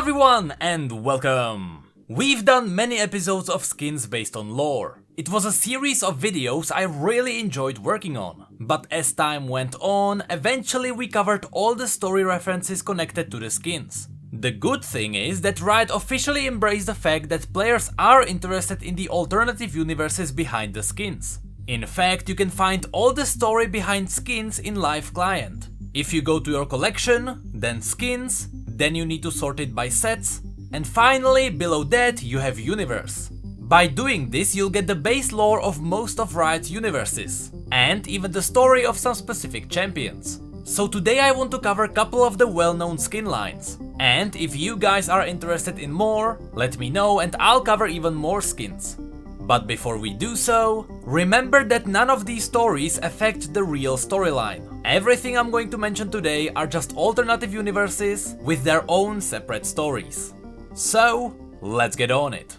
everyone and welcome! We've done many episodes of skins based on lore. It was a series of videos I really enjoyed working on, but as time went on, eventually we covered all the story references connected to the skins. The good thing is that Riot officially embraced the fact that players are interested in the alternative universes behind the skins. In fact, you can find all the story behind skins in Live Client. If you go to your collection, then skins, then you need to sort it by sets, and finally below that you have universe. By doing this you'll get the base lore of most of Riot's universes, and even the story of some specific champions. So today I want to cover a couple of the well-known skin lines, and if you guys are interested in more, let me know and I'll cover even more skins. But before we do so, remember that none of these stories affect the real storyline. Everything I'm going to mention today are just alternative universes with their own separate stories. So, let's get on it.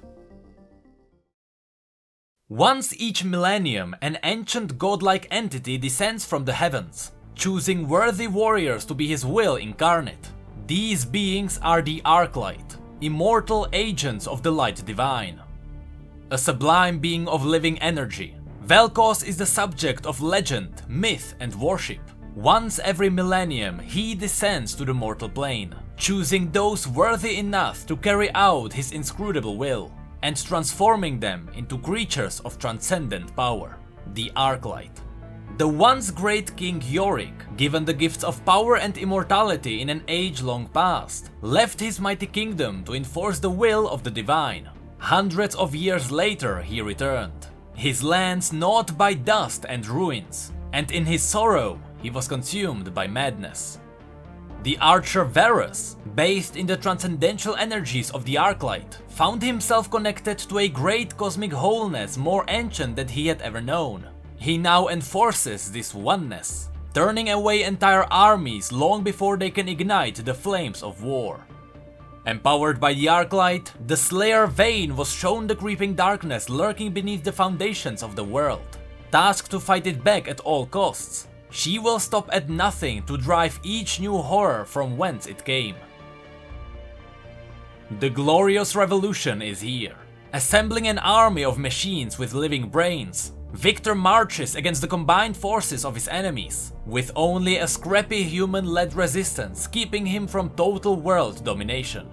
Once each millennium, an ancient godlike entity descends from the heavens, choosing worthy warriors to be his will incarnate. These beings are the ARCHLIGHT, immortal agents of the light divine. A sublime being of living energy, Vel'Koz is the subject of legend, myth and worship. Once every millennium he descends to the mortal plane, choosing those worthy enough to carry out his inscrutable will, and transforming them into creatures of transcendent power, the ARCHLIGHT. The once great King Yorick, given the gifts of power and immortality in an age-long past, left his mighty kingdom to enforce the will of the divine. Hundreds of years later he returned, his lands gnawed by dust and ruins, and in his sorrow he was consumed by madness. The archer Varus, bathed in the transcendental energies of the ARCHLIGHT, found himself connected to a great cosmic wholeness more ancient than he had ever known. He now enforces this oneness, turning away entire armies long before they can ignite the flames of war. Empowered by the ARCHLIGHT, the Slayer Vayne was shown the creeping darkness lurking beneath the foundations of the world. Tasked to fight it back at all costs, she will stop at nothing to drive each new horror from whence it came. The glorious revolution is here. Assembling an army of machines with living brains, Victor marches against the combined forces of his enemies, with only a scrappy human-led resistance keeping him from total world domination.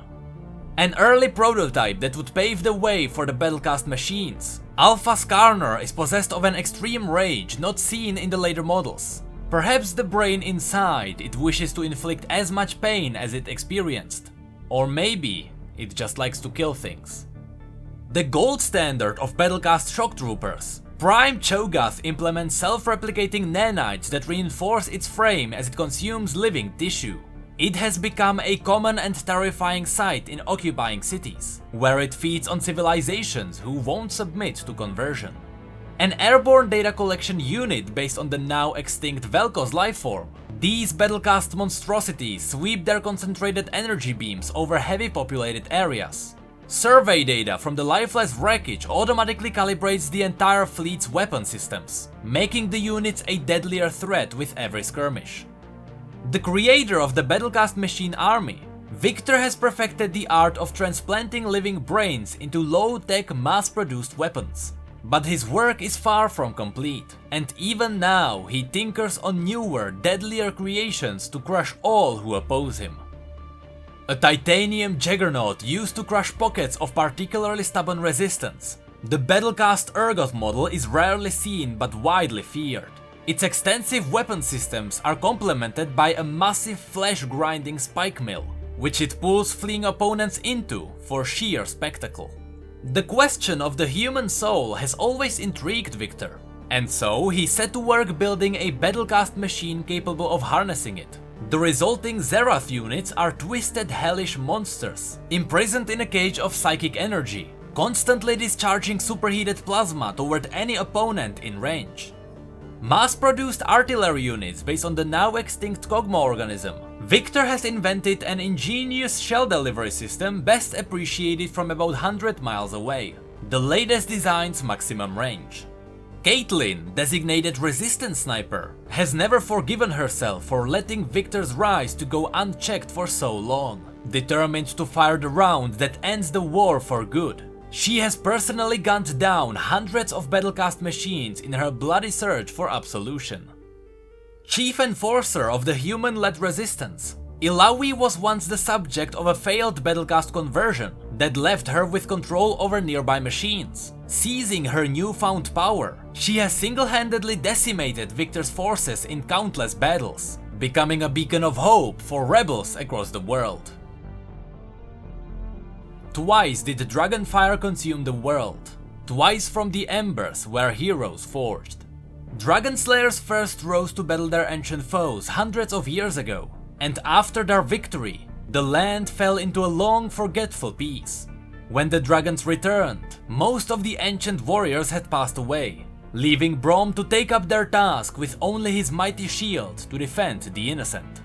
An early prototype that would pave the way for the Battlecast machines, Alpha Skarner is possessed of an extreme rage not seen in the later models. Perhaps the brain inside it wishes to inflict as much pain as it experienced, or maybe it just likes to kill things. The gold standard of Battlecast shock troopers, Prime Cho'Gath implements self-replicating nanites that reinforce its frame as it consumes living tissue. It has become a common and terrifying sight in occupying cities, where it feeds on civilizations who won't submit to conversion. An airborne data collection unit based on the now extinct Vel'Koz lifeform, these Battlecast monstrosities sweep their concentrated energy beams over heavy populated areas. Survey data from the lifeless wreckage automatically calibrates the entire fleet's weapon systems, making the units a deadlier threat with every skirmish. The creator of the Battlecast machine army, Victor has perfected the art of transplanting living brains into low-tech mass-produced weapons. But his work is far from complete, and even now he tinkers on newer, deadlier creations to crush all who oppose him. A titanium juggernaut used to crush pockets of particularly stubborn resistance, the Battlecast Urgot model is rarely seen but widely feared. Its extensive weapon systems are complemented by a massive flesh-grinding spike mill, which it pulls fleeing opponents into for sheer spectacle. The question of the human soul has always intrigued Victor, and so he set to work building a Battlecast machine capable of harnessing it. The resulting Zerath units are twisted hellish monsters, imprisoned in a cage of psychic energy, constantly discharging superheated plasma toward any opponent in range. Mass-produced artillery units based on the now extinct Kog'Maw organism, Victor has invented an ingenious shell delivery system best appreciated from about 100 miles away, the latest design's maximum range. Caitlyn, designated Resistance Sniper, has never forgiven herself for letting Victor's rise to go unchecked for so long. determined to fire the round that ends the war for good. She has personally gunned down hundreds of Battlecast machines in her bloody search for absolution. Chief enforcer of the human-led resistance, Illaoi was once the subject of a failed Battlecast conversion that left her with control over nearby machines. Seizing her newfound power, she has single-handedly decimated Victor's forces in countless battles, becoming a beacon of hope for rebels across the world. Twice did Dragonfire consume the world, twice from the embers where heroes forged. Dragon Slayers first rose to battle their ancient foes hundreds of years ago, and after their victory, the land fell into a long forgetful peace. When the dragons returned, most of the ancient warriors had passed away, leaving Braum to take up their task with only his mighty shield to defend the innocent.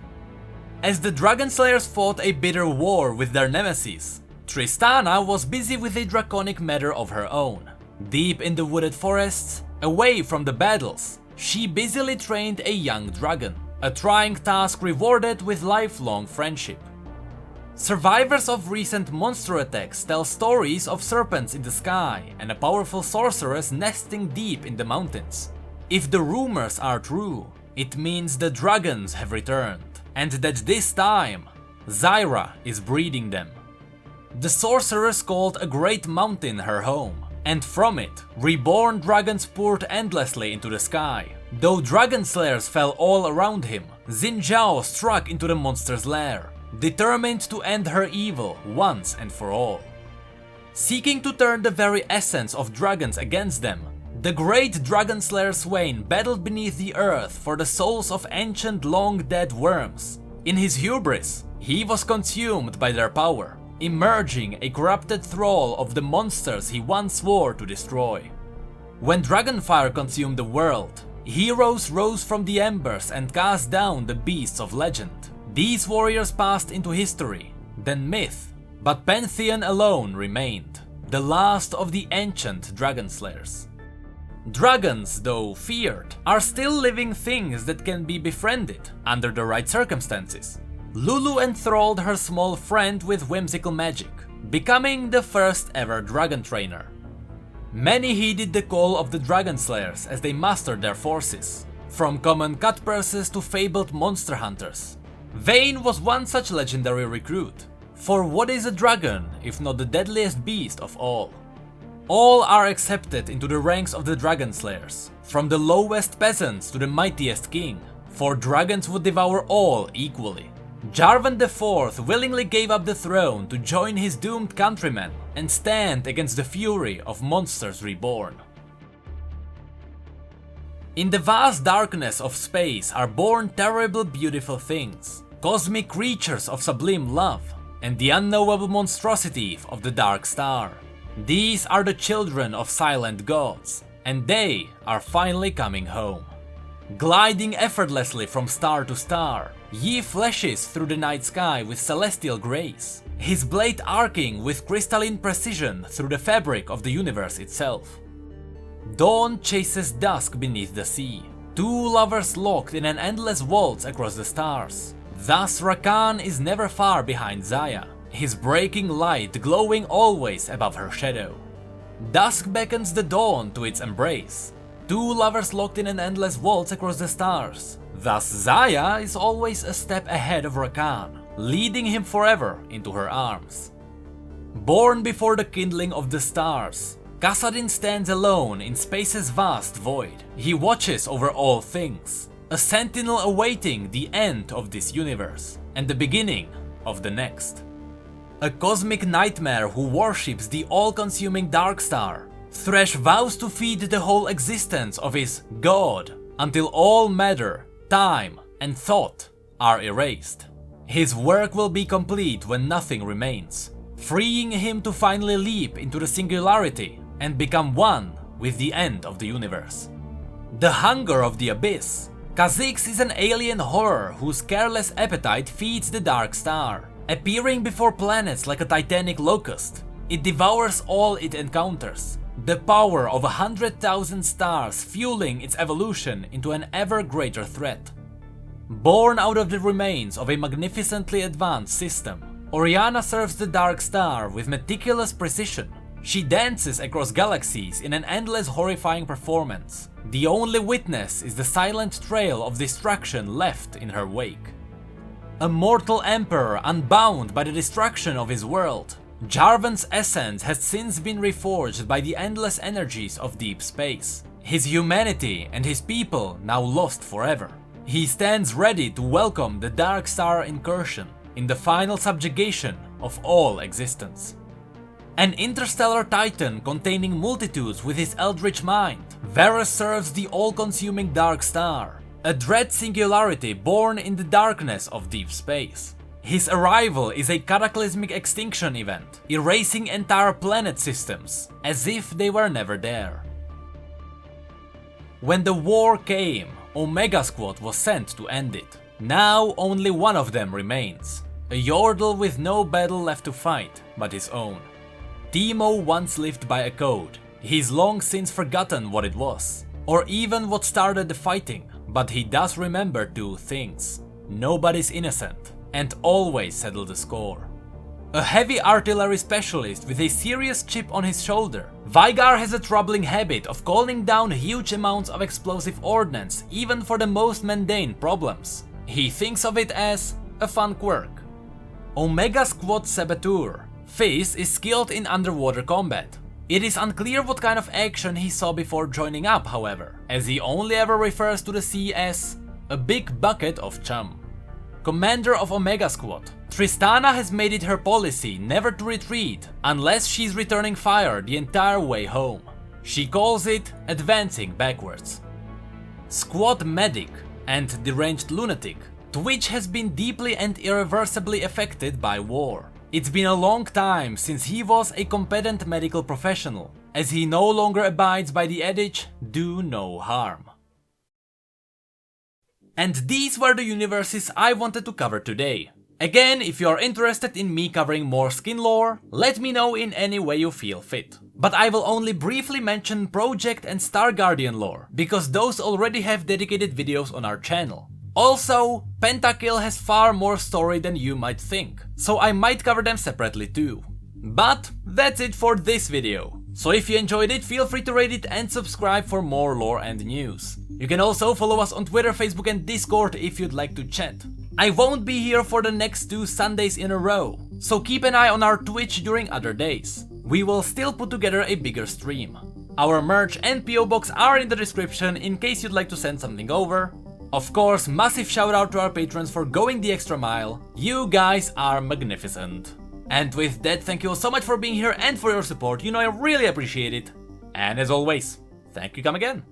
As the Dragon Slayers fought a bitter war with their nemesis, Tristana was busy with a draconic matter of her own. Deep in the wooded forests, away from the battles, she busily trained a young dragon, a trying task rewarded with lifelong friendship. Survivors of recent monster attacks tell stories of serpents in the sky and a powerful sorceress nesting deep in the mountains. If the rumors are true, it means the dragons have returned, and that this time, Zyra is breeding them. The sorceress called a great mountain her home, and from it, reborn dragons poured endlessly into the sky. Though dragon slayers fell all around him, Xin Zhao struck into the monster's lair, determined to end her evil once and for all. Seeking to turn the very essence of dragons against them, the great dragon slayer Swain battled beneath the earth for the souls of ancient long-dead worms. In his hubris, he was consumed by their power, emerging a corrupted thrall of the monsters he once swore to destroy. When Dragonfire consumed the world, heroes rose from the embers and cast down the beasts of legend. These warriors passed into history, then myth, but Pantheon alone remained, the last of the ancient dragon slayers. Dragons, though feared, are still living things that can be befriended under the right circumstances. Lulu enthralled her small friend with whimsical magic, becoming the first ever dragon trainer. Many heeded the call of the dragon slayers as they mastered their forces, from common cutpurses to fabled monster hunters. Vayne was one such legendary recruit, for what is a dragon if not the deadliest beast of all? All are accepted into the ranks of the dragon slayers, from the lowest peasants to the mightiest king, for dragons would devour all equally. Jarvan IV willingly gave up the throne to join his doomed countrymen and stand against the fury of monsters reborn. In the vast darkness of space are born terrible beautiful things, cosmic creatures of sublime love, and the unknowable monstrosity of the dark star. These are the children of silent gods, and they are finally coming home. Gliding effortlessly from star to star, Yi flashes through the night sky with celestial grace, his blade arcing with crystalline precision through the fabric of the universe itself. Dawn chases dusk beneath the sea, two lovers locked in an endless waltz across the stars. Thus Rakan is never far behind Xayah, his breaking light glowing always above her shadow. Dusk beckons the dawn to its embrace, two lovers locked in an endless waltz across the stars. Thus Xayah is always a step ahead of Rakan, leading him forever into her arms. Born before the kindling of the stars, Kassadin stands alone in space's vast void. He watches over all things, a sentinel awaiting the end of this universe and the beginning of the next. A cosmic nightmare who worships the all-consuming dark star, Thresh vows to feed the whole existence of his god until all matter, time, and thought are erased. His work will be complete when nothing remains, freeing him to finally leap into the singularity and become one with the end of the universe. The hunger of the abyss. Kha'Zix is an alien horror whose careless appetite feeds the dark star. Appearing before planets like a titanic locust, it devours all it encounters. The power of 100,000 stars fueling its evolution into an ever greater threat. Born out of the remains of a magnificently advanced system, Oriana serves the Dark Star with meticulous precision. She dances across galaxies in an endless horrifying performance. The only witness is the silent trail of destruction left in her wake. A mortal emperor unbound by the destruction of his world, Jarvan's essence has since been reforged by the endless energies of deep space. His humanity and his people now lost forever. He stands ready to welcome the Dark Star incursion in the final subjugation of all existence. An interstellar titan containing multitudes with his eldritch mind, Varus serves the all-consuming Dark Star, a dread singularity born in the darkness of deep space. His arrival is a cataclysmic extinction event, erasing entire planet systems, as if they were never there. When the war came, Omega Squad was sent to end it. Now only one of them remains, a Yordle with no battle left to fight but his own. Teemo once lived by a code. He's long since forgotten what it was, or even what started the fighting, but he does remember two things. Nobody's innocent, and always settle the score. A heavy artillery specialist with a serious chip on his shoulder, Veigar has a troubling habit of calling down huge amounts of explosive ordnance even for the most mundane problems. He thinks of it as a fun quirk. Omega Squad Saboteur Fizz is skilled in underwater combat. It is unclear what kind of action he saw before joining up, however, as he only ever refers to the sea as a big bucket of chum. Commander of Omega Squad, Tristana has made it her policy never to retreat unless she's returning fire the entire way home. She calls it advancing backwards. Squad Medic and Deranged Lunatic, Twitch has been deeply and irreversibly affected by war. It's been a long time since he was a competent medical professional, as he no longer abides by the adage, do no harm. And these were the universes I wanted to cover today. Again, if you are interested in me covering more skin lore, let me know in any way you feel fit. But I will only briefly mention Project and Star Guardian lore, because those already have dedicated videos on our channel. Also, Pentakill has far more story than you might think, so I might cover them separately too. But that's it for this video. So if you enjoyed it, feel free to rate it and subscribe for more lore and news. You can also follow us on Twitter, Facebook and Discord if you'd like to chat. I won't be here for the next 2 Sundays in a row, so keep an eye on our Twitch during other days. We will still put together a bigger stream. Our merch and P.O.Box are in the description in case you'd like to send something over. Of course, massive shout out to our patrons for going the extra mile. You guys are magnificent. And with that, thank you all so much for being here and for your support. You know I really appreciate it. And as always, thank you, come again.